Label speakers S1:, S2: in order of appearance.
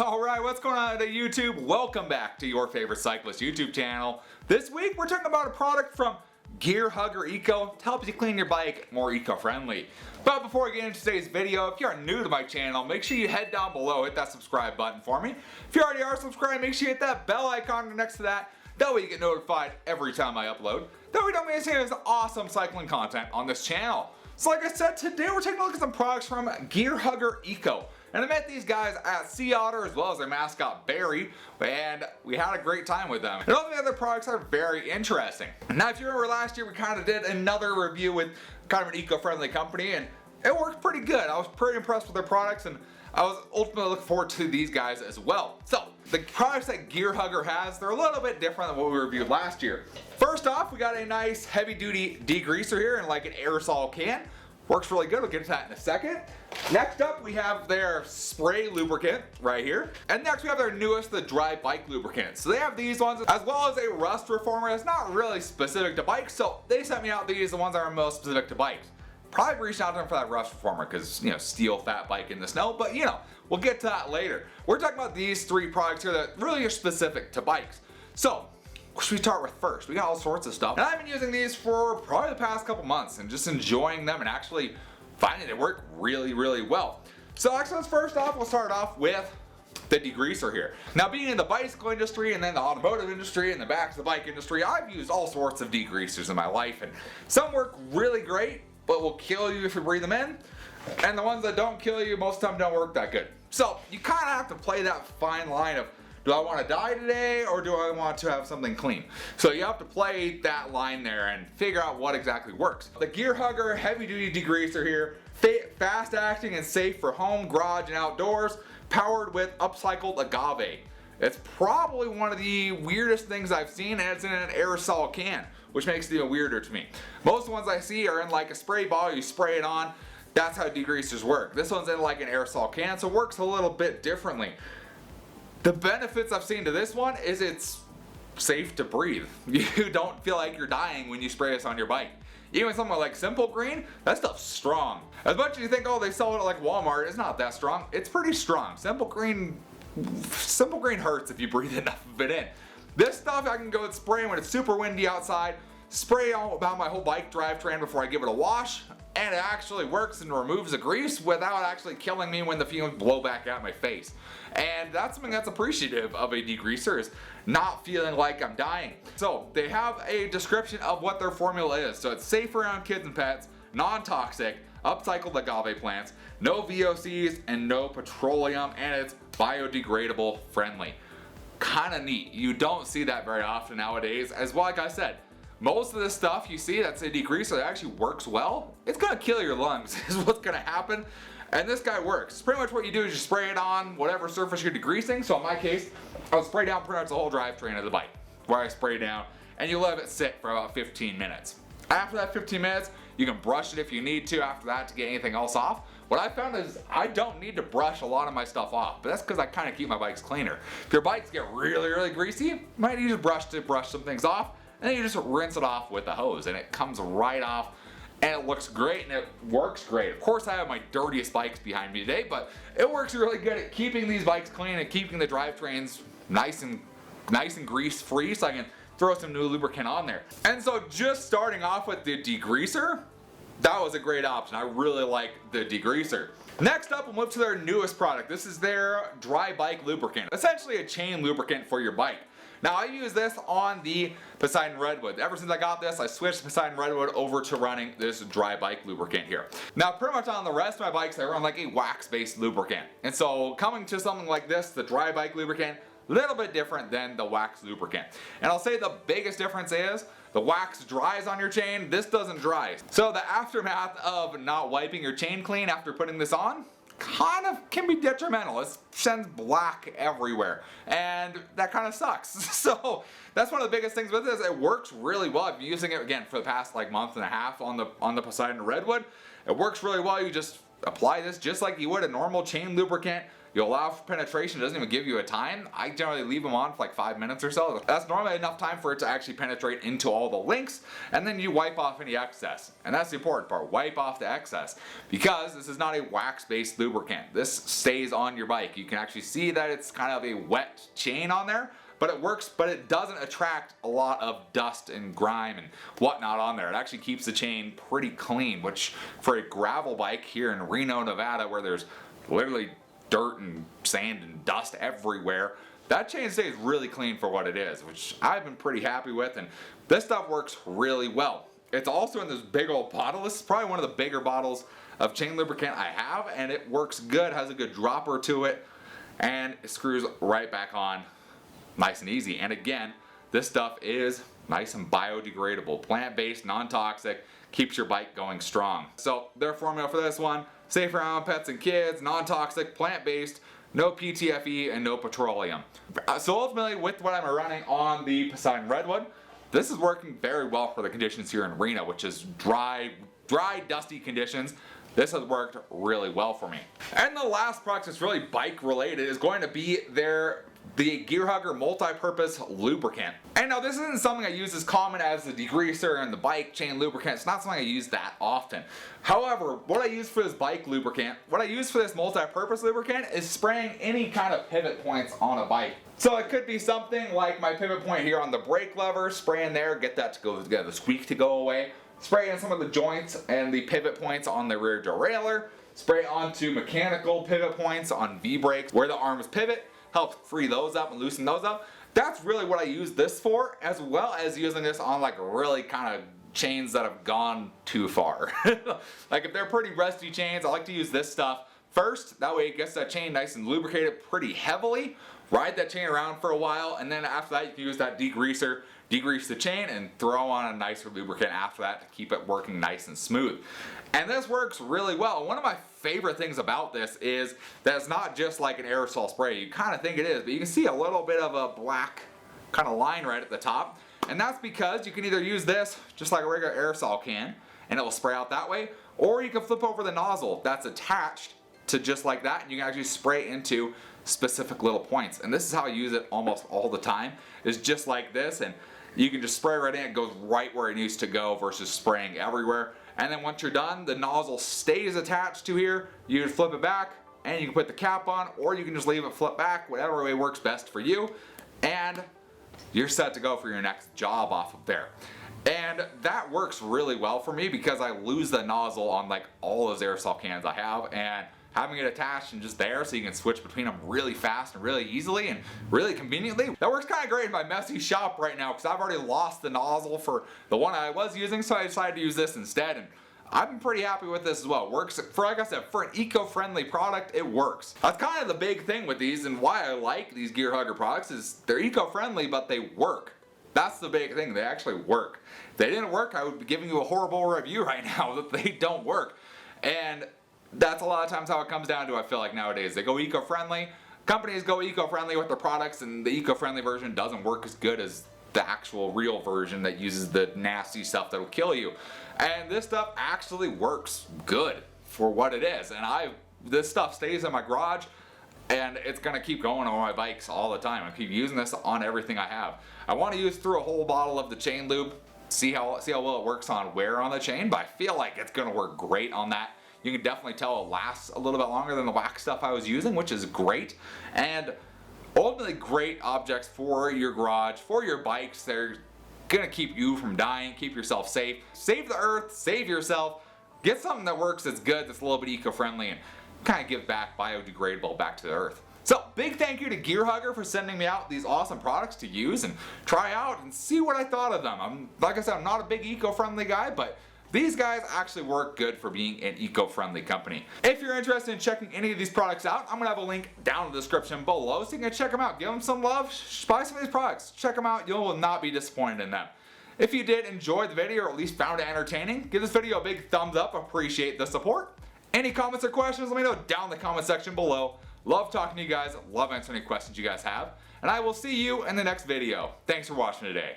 S1: Alright, what's going on today, YouTube? Welcome back to your favorite cyclist YouTube channel. This week we're talking about a product from Gear Hugger Eco to help you clean your bike more eco-friendly. But before we get into today's video, if you are new to my channel, make sure you head down below, hit that subscribe button for me. If you already are subscribed, make sure you hit that bell icon next to that. That way you get notified every time I upload. That way you don't miss any of this awesome cycling content on this channel. So like I said, today we're taking a look at some products from Gear Hugger Eco. And I met these guys at Sea Otter as well as their mascot Barry, and we had a great time with them. And all the other products are very interesting. Now if you remember last year we kind of did another review with kind of an eco-friendly company and it worked pretty good. I was pretty impressed with their products and I was ultimately looking forward to these guys as well. So the products that Gear Hugger has, they're a little bit different than what we reviewed last year. First off, we got a nice heavy duty degreaser here in like an aerosol can. Works really good, we'll get to that in a second. Next up we have their spray lubricant right here. And next we have their newest, the dry bike lubricant. So they have these ones as well as a rust reformer that's not really specific to bikes, so they sent me out these, the ones that are most specific to bikes. Probably reached out to them for that rust reformer because, you know, steel fat bike in the snow, but you know, we'll get to that later. We're talking about these three products here that really are specific to bikes. So, what should we start with first? We got all sorts of stuff. And I've been using these for probably the past couple months and just enjoying them and actually finding they work really, really well. So actually, first off, we'll start off with the degreaser here. Now being in the bicycle industry and then the automotive industry and the back of the bike industry, I've used all sorts of degreasers in my life and some work really great but will kill you if you breathe them in. And the ones that don't kill you most of the time don't work that good. So you kind of have to play that fine line of, do I want to die today or do I want to have something clean? So you have to play that line there and figure out what exactly works. The Gear Hugger heavy duty degreaser here, fast acting and safe for home, garage and outdoors, powered with upcycled agave. It's probably one of the weirdest things I've seen, and it's in an aerosol can, which makes it even weirder to me. Most ones I see are in like a spray bottle, you spray it on, that's how degreasers work. This one's in like an aerosol can, so it works a little bit differently. The benefits I've seen to this one is it's safe to breathe. You don't feel like you're dying when you spray this on your bike. Even something like Simple Green, that stuff's strong. As much as you think, oh, they sell it at like Walmart, it's not that strong. It's pretty strong. Simple Green hurts if you breathe enough of it in. This stuff I can go and spray when it's super windy outside, spray all about my whole bike drivetrain before I give it a wash, and it actually works and removes the grease without actually killing me when the fumes blow back out my face. And that's something that's appreciative of a degreaser, is not feeling like I'm dying. So they have a description of what their formula is. So it's safe around kids and pets, non-toxic, upcycled agave plants, no VOCs and no petroleum, and it's biodegradable friendly. Kinda neat. You don't see that very often nowadays, as well, like I said, most of the stuff you see that's a degreaser that actually works well, it's gonna kill your lungs is what's gonna happen. And this guy works. Pretty much what you do is you spray it on whatever surface you're degreasing. So in my case, I'll spray down pretty much the whole drivetrain of the bike, where I spray down, and you let it sit for about 15 minutes. After that 15 minutes, you can brush it if you need to after that to get anything else off. What I found is I don't need to brush a lot of my stuff off, but that's because I kind of keep my bikes cleaner. If your bikes get really, really greasy, you might use a brush to brush some things off, and then you just rinse it off with a hose, and it comes right off, and it looks great, and it works great. Of course, I have my dirtiest bikes behind me today, but it works really good at keeping these bikes clean and keeping the drivetrains nice and grease-free, so I can throw some new lubricant on there. And so just starting off with the degreaser, that was a great option. I really like the degreaser. Next up, we'll move to their newest product. This is their dry bike lubricant. Essentially a chain lubricant for your bike. Now I use this on the Poseidon Redwood. Ever since I got this, I switched Poseidon Redwood over to running this dry bike lubricant here. Now pretty much on the rest of my bikes, I run like a wax-based lubricant. And so coming to something like this, the dry bike lubricant, little bit different than the wax lubricant. And I'll say the biggest difference is the wax dries on your chain, this doesn't dry. So the aftermath of not wiping your chain clean after putting this on kind of can be detrimental. It sends black everywhere and that kind of sucks. So that's one of the biggest things with this. It works really well. I've been using it again for the past like month and a half on the Poseidon Redwood. It works really well. You just apply this just like you would a normal chain lubricant. You allow for penetration, it doesn't even give you a time. I generally leave them on for like 5 minutes or so. That's normally enough time for it to actually penetrate into all the links, and then you wipe off any excess. And that's the important part, wipe off the excess. Because this is not a wax-based lubricant. This stays on your bike. You can actually see that it's kind of a wet chain on there, but it works, but it doesn't attract a lot of dust and grime and whatnot on there. It actually keeps the chain pretty clean, which for a gravel bike here in Reno, Nevada, where there's literally dirt and sand and dust everywhere, that chain stays really clean for what it is, which I've been pretty happy with, and this stuff works really well. It's also in this big old bottle. This is probably one of the bigger bottles of chain lubricant I have, and it works good, has a good dropper to it, and it screws right back on nice and easy. And again, this stuff is nice and biodegradable, plant-based, non-toxic, keeps your bike going strong. So their formula for this one, safe around pets and kids, non-toxic, plant-based, no PTFE, and no petroleum. So ultimately, with what I'm running on the Poseidon Redwood, this is working very well for the conditions here in Reno, which is dry, dusty conditions. This has worked really well for me. And the last product that's really bike related is going to be the Gear Hugger multi-purpose lubricant. And now this isn't something I use as common as the degreaser and the bike chain lubricant. It's not something I use that often. However, what I use for this bike lubricant, what I use for this multi-purpose lubricant is spraying any kind of pivot points on a bike. So it could be something like my pivot point here on the brake lever, spray in there, get that to go, get the squeak to go away. Spray in some of the joints and the pivot points on the rear derailleur. Spray onto mechanical pivot points on V-brakes where the arms pivot. Help free those up and loosen those up. That's really what I use this for, as well as using this on like really kind of chains that have gone too far. Like if they're pretty rusty chains, I like to use this stuff first. That way it gets that chain nice and lubricated pretty heavily. Ride that chain around for a while, and then after that you can use that degreaser, degrease the chain, and throw on a nicer lubricant after that to keep it working nice and smooth. And this works really well. One of my favorite things about this is that it's not just like an aerosol spray. You kind of think it is, but you can see a little bit of a black kind of line right at the top. And that's because you can either use this just like a regular aerosol can, and it will spray out that way, or you can flip over the nozzle that's attached to just like that, and you can actually spray into specific little points. And this is how I use it almost all the time, is just like this, and you can just spray right in, it goes right where it needs to go versus spraying everywhere. And then once you're done, the nozzle stays attached to here. You can flip it back and you can put the cap on, or you can just leave it flip back, whatever way works best for you. And you're set to go for your next job off of there. And that works really well for me because I lose the nozzle on like all those aerosol cans I have, and having it attached and just there so you can switch between them really fast and really easily and really conveniently. That works kind of great in my messy shop right now because I've already lost the nozzle for the one I was using, so I decided to use this instead, and I've been pretty happy with this as well. It works, for like I said, for an eco-friendly product, it works. That's kind of the big thing with these, and why I like these Gear Hugger products is they're eco-friendly, but they work. That's the big thing, they actually work. If they didn't work, I would be giving you a horrible review right now that they don't work. And that's a lot of times how it comes down to, I feel like nowadays. They go eco-friendly, companies go eco-friendly with their products, and the eco-friendly version doesn't work as good as the actual real version that uses the nasty stuff that will kill you. And this stuff actually works good for what it is. And this stuff stays in my garage, and it's gonna keep going on my bikes all the time. I keep using this on everything I have. I want to use through a whole bottle of the chain lube, see how well it works on wear on the chain, but I feel like it's gonna work great on that. You can definitely tell it lasts a little bit longer than the wax stuff I was using, which is great. And ultimately great objects for your garage, for your bikes. They're gonna keep you from dying, keep yourself safe, save the earth, save yourself, get something that works that's good, that's a little bit eco-friendly, and kind of give back, biodegradable back to the earth. So big thank you to Gear Hugger for sending me out these awesome products to use and try out and see what I thought of them. Like I said, I'm not a big eco-friendly guy, but these guys actually work good for being an eco-friendly company. If you're interested in checking any of these products out, I'm gonna have a link down in the description below so you can check them out. Give them some love, buy some of these products, check them out, you will not be disappointed in them. If you did enjoy the video or at least found it entertaining, give this video a big thumbs up, appreciate the support. Any comments or questions, let me know down in the comment section below. Love talking to you guys, love answering any questions you guys have, and I will see you in the next video. Thanks for watching today.